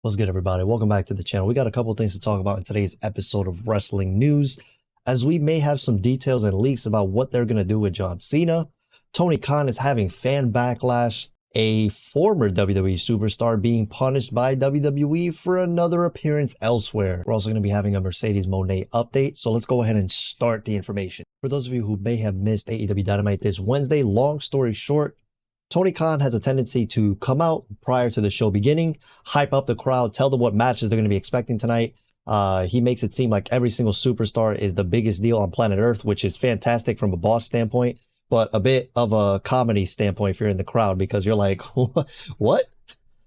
What's good, everybody? Welcome back to the channel. We got a couple of things to talk about in today's episode of Wrestling News, as we may have some details and leaks about what they're going to do with John Cena. Tony Khan is having fan backlash, a former WWE superstar being punished by WWE for another appearance elsewhere. We're also going to be having a Mercedes Moné update, so let's go ahead and start the information. For those of you who may have missed AEW Dynamite this Wednesday, long story short, Tony Khan has a tendency to come out prior to the show beginning, hype up the crowd, tell them what matches they're going to be expecting tonight. He makes it seem like every single superstar is the biggest deal on planet Earth, which is fantastic from a boss standpoint, but a bit of a comedy standpoint if you're in the crowd, because you're like, what?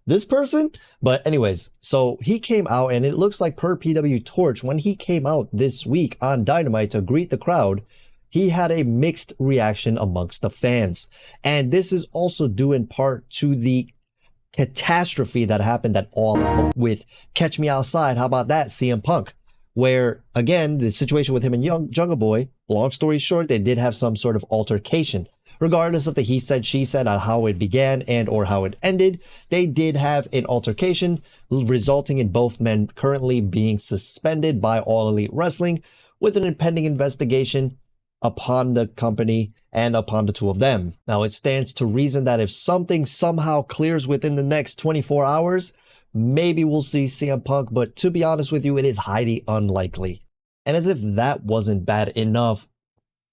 This person? But anyways, so he came out, and it looks like per PW Torch, when he came out this week on Dynamite to greet the crowd, he had a mixed reaction amongst the fans. And this is also due in part to the catastrophe that happened at All Out with Catch Me Outside. How about that, CM Punk? Where, again, the situation with him and Jungle Boy, long story short, they did have some sort of altercation. Regardless of the he said, she said on how it began and or how it ended, they did have an altercation, resulting in both men currently being suspended by All Elite Wrestling with an impending investigation upon the company and upon the two of them. Now, it stands to reason that if something somehow clears within the next 24 hours, maybe we'll see CM Punk, but to be honest with you, it is highly unlikely. And as if that wasn't bad enough,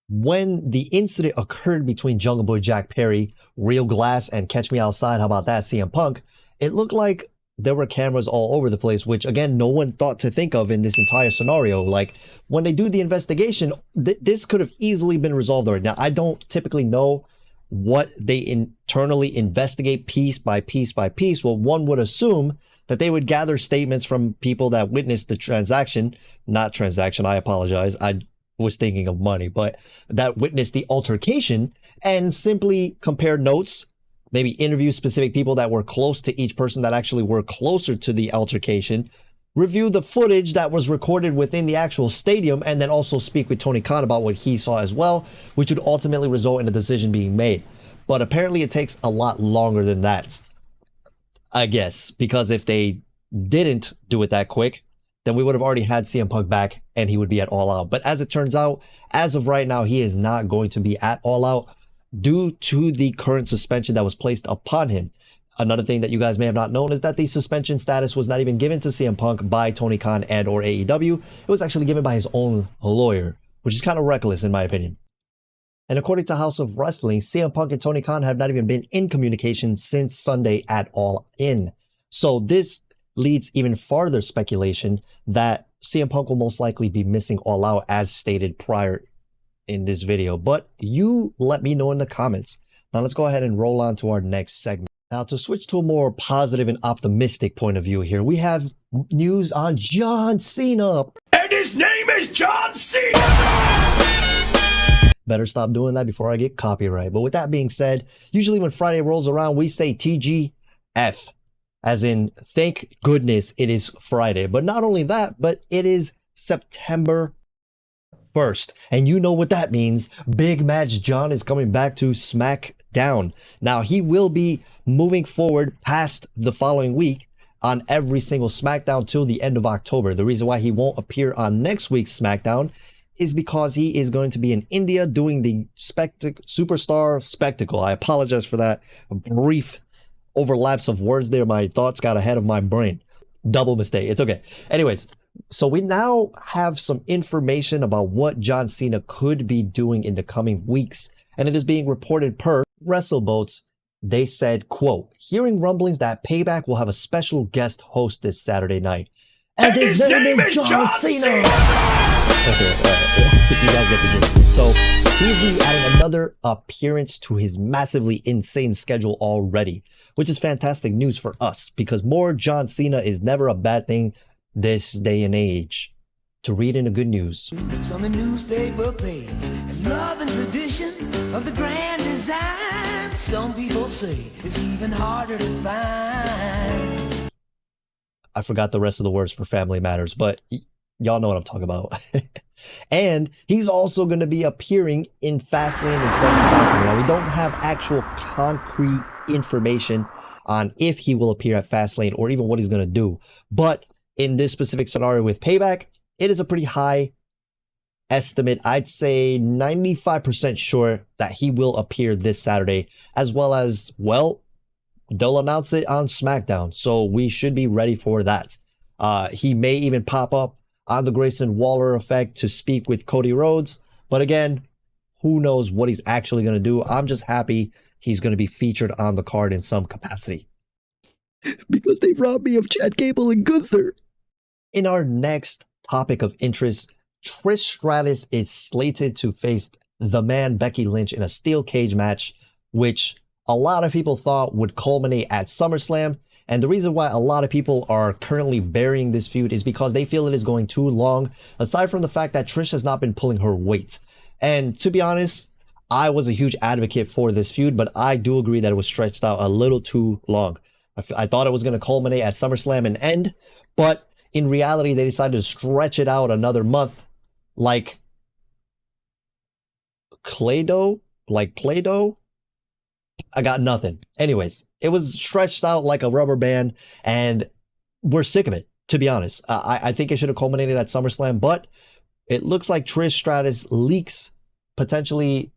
when the incident occurred between Jungle Boy Jack Perry, Real Glass, and Catch Me Outside, how about that, CM Punk, it looked like there were cameras all over the place, which again, no one thought to think of in this entire scenario. Like when they do the investigation, this could have easily been resolved already. Now, I don't typically know what they internally investigate piece by piece by piece. Well, one would assume that they would gather statements from people that witnessed the transaction, not transaction, I apologize. I was thinking of money, but that witnessed the altercation and simply compare notes, maybe interview specific people that were close to each person that actually were closer to the altercation, review the footage that was recorded within the actual stadium, and then also speak with Tony Khan about what he saw as well, which would ultimately result in a decision being made. But apparently it takes a lot longer than that, I guess, because if they didn't do it that quick, then we would have already had CM Punk back and he would be at All Out. But as it turns out, as of right now, he is not going to be at All Out due to the current suspension that was placed upon him. Another thing that you guys may have not known is that the suspension status was not even given to CM Punk by Tony Khan and or AEW. It was actually given by his own lawyer, which is kind of reckless in my opinion. And according to House of Wrestling, CM Punk and Tony Khan have not even been in communication since Sunday at All In. So this leads even farther speculation that CM Punk will most likely be missing All Out as stated prior in this video, but you let me know in the comments. Now let's go ahead and roll on to our next segment. Now, to switch to a more positive and optimistic point of view here, we have news on John Cena. And his name is John Cena! Better stop doing that before I get copyright. But with that being said, usually when Friday rolls around, we say TGF, as in thank goodness it is Friday. But not only that, but it is September 1st. And you know what that means. Big Match John is coming back to SmackDown. Now, he will be moving forward past the following week on every single SmackDown till the end of October. The reason why he won't appear on next week's SmackDown is because he is going to be in India doing the Superstar Spectacle. I apologize for that brief overlaps of words there. My thoughts got ahead of my brain. Double mistake. It's okay. Anyways, so we now have some information about what John Cena could be doing in the coming weeks. And it is being reported per WrestleBoats. They said, quote, hearing rumblings that Payback will have a special guest host this Saturday night. And his name is John Cena! Okay, you guys get the gist. So he's adding another appearance to his massively insane schedule already, which is fantastic news for us because more John Cena is never a bad thing this day and age. To read in the good news. It's on the newspaper page, and love and tradition of the grand design. Some people say it's even harder to find. I forgot the rest of the words for Family Matters, but y'all know what I'm talking about. And he's also going to be appearing in Fastlane and 7000. Now, we don't have actual concrete information on if he will appear at Fastlane or even what he's going to do. But in this specific scenario with Payback, it is a pretty high estimate. I'd say 95% sure that he will appear this Saturday, as well as, well, they'll announce it on SmackDown. So we should be ready for that. He may even pop up on the Grayson Waller effect to speak with Cody Rhodes. But again, who knows what he's actually going to do. I'm just happy he's going to be featured on the card in some capacity. Because they robbed me of Chad Gable and Gunther. In our next topic of interest, Trish Stratus is slated to face the man Becky Lynch in a steel cage match, which a lot of people thought would culminate at SummerSlam. And the reason why a lot of people are currently burying this feud is because they feel it is going too long, aside from the fact that Trish has not been pulling her weight. And to be honest, I was a huge advocate for this feud, but I do agree that it was stretched out a little too long. I thought it was going to culminate at SummerSlam and end, but in reality, they decided to stretch it out another month like Play-Doh. I got nothing. Anyways, it was stretched out like a rubber band, and we're sick of it, to be honest. I think it should have culminated at SummerSlam, but it looks like Trish Stratus leaks potentially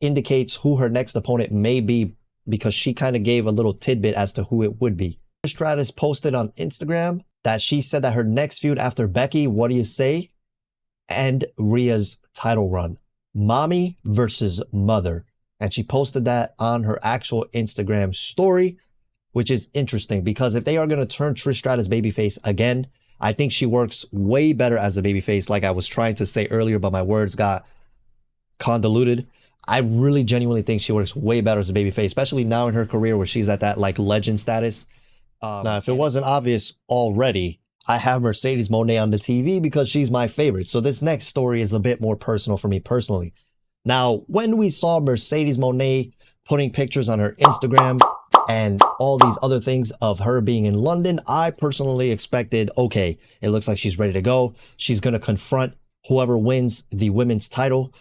indicates who her next opponent may be, because she kind of gave a little tidbit as to who it would be. Trish Stratus posted on Instagram that she said that her next feud after Becky, what do you say? And Rhea's title run, mommy versus mother. And she posted that on her actual Instagram story, which is interesting because if they are going to turn Trish Stratus babyface again, I think she works way better as a babyface. Like I was trying to say earlier, but my words got convoluted. I really genuinely think she works way better as a babyface, especially now in her career where she's at that like legend status. Now, if it wasn't obvious already, I have Mercedes Moné on the TV because she's my favorite. So this next story is a bit more personal for me personally. Now, when we saw Mercedes Moné putting pictures on her Instagram and all these other things of her being in London, I personally expected, okay, it looks like she's ready to go. She's going to confront whoever wins the women's title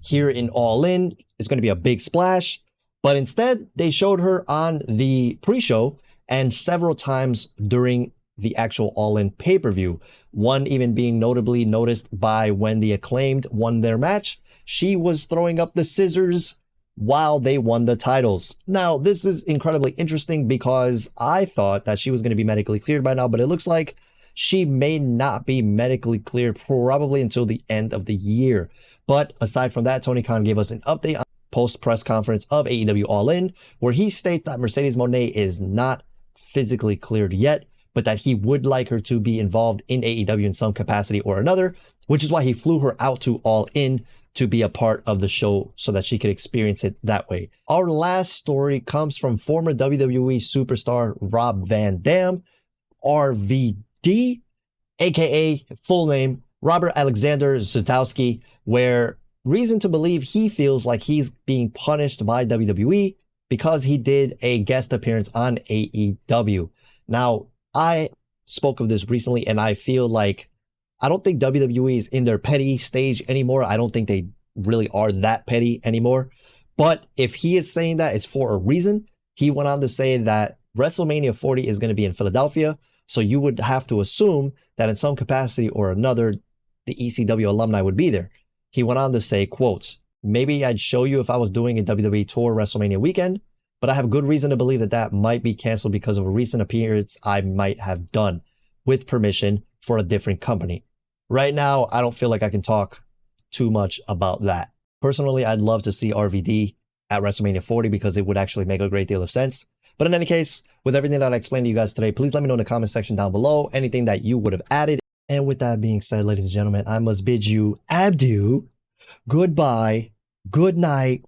here in All In. It's going to be a big splash. But instead, they showed her on the pre-show and several times during the actual All In pay-per-view. One even being notably noticed by when the Acclaimed won their match. She was throwing up the scissors while they won the titles. Now, this is incredibly interesting because I thought that she was going to be medically cleared by now, but it looks like she may not be medically cleared probably until the end of the year. But aside from that, Tony Khan gave us an update on post-press conference of AEW All In, where he states that Mercedes Moné is not physically cleared yet, but that he would like her to be involved in AEW in some capacity or another, which is why he flew her out to All In to be a part of the show so that she could experience it that way. Our last story comes from former WWE superstar Rob Van Dam, RVD, aka full name Robert Alexander Zutowski, where reason to believe he feels like he's being punished by WWE because he did a guest appearance on AEW. Now, I spoke of this recently, and I feel like I don't think WWE is in their petty stage anymore. I don't think they really are that petty anymore. But if he is saying that, it's for a reason. He went on to say that WrestleMania 40 is going to be in Philadelphia. So you would have to assume that in some capacity or another, the ECW alumni would be there. He went on to say, quote, maybe I'd show you if I was doing a WWE tour WrestleMania weekend, but I have good reason to believe that that might be canceled because of a recent appearance I might have done with permission for a different company. Right now, I don't feel like I can talk too much about that. Personally, I'd love to see RVD at WrestleMania 40 because it would actually make a great deal of sense. But in any case, with everything that I explained to you guys today, please let me know in the comment section down below anything that you would have added. And with that being said, ladies and gentlemen, I must bid you adieu, goodbye, good night,